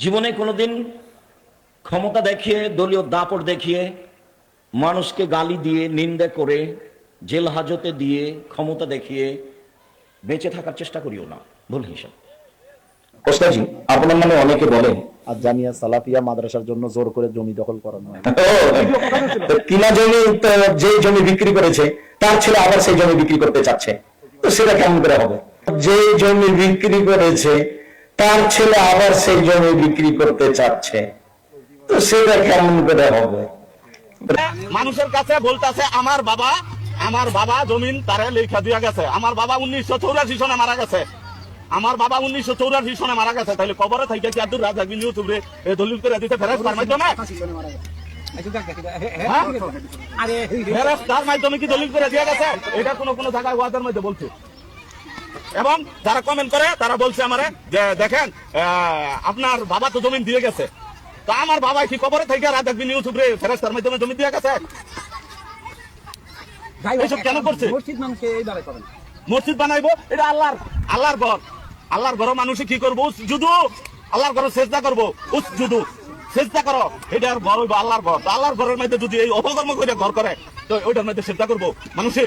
জীবনে কোনোদিন ক্ষমতা দেখিয়ে, দলীয় দাপট দেখিয়ে, মানুষকে গালি দিয়ে, নিন্দা করে, জেল হাজতে দিয়ে, ক্ষমতা দেখিয়ে বেঁচে থাকার চেষ্টা করিও না, ভুল হিসাব। ওস্তাদজি, আপনার নামে অনেকে বলেন আর জামিয়া সালাফিয়া মাদ্রাসার জন্য জোর করে জমি দখল করানো হয়। কিনা জমি তো যে জমি বিক্রি করেছে তার ছেলে আবার সেই জমি বিক্রি করতে চাচ্ছে, তো সেটা কেমন করে হবে? যে জমি বিক্রি করেছে তার ছেলে আবার সেই জমি বিক্রি করতে চাচ্ছে, তো সেটা কেমন করে হবে? মানুষের কাছে বলতেছে আমার বাবা জমিন তারে লেখা দিয়া গেছে, আমার বাবা 1984 সনে মারা গেছে, আমার বাবা 1984 সনে মারা গেছে। তাহলে কবরে থেকে কি আব্দুর রাজ্জাক বিন ইউসুফরে দলিল করে দিতে ফেরেশতার মাধ্যমে, ফেরেশতার মাধ্যমে কি দলিল করে দিয়ে গেছে? এটা কোন জায়গায় ওয়াদার মধ্যে বলছে। এবং যারা কমেন্ট করে তারা বলছে আমারে যে দেখেন আপনার বাবা তো জমিন দিয়ে গেছে, তা আমার বাবা কি কবরে থেকে রাজ্জাক বিন ইউসুফরে ফেরেশতার মাধ্যমে জমি দিয়ে গেছে? এইসব কেন করছে? মসজিদ বানাইবো, এটা আল্লাহর ঘর, আল্লাহর ঘর। মানুষে কি করবো? শুধু আল্লাহর ঘরে সেজদা করবো, শুধু সেজদা করো, এটার ঘর হইবো আল্লাহর ঘর। আল্লাহর ঘরের মধ্যে যদি এই অপকর্ম করে ঘর করে, তো ওইটার মধ্যে সেজদা করবো মানুষে।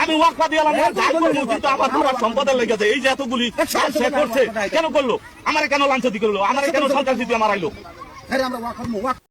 আমি ওয়াকফা দিলাম, আমার পুরো সম্পদের লেগেছে। এই যে এতগুলি সে করছে, কেন করলো? আমারে কেন লাঞ্ছতি করলো? আমারে কেন সন্ত্রাসী দিয়ে মারাইলো?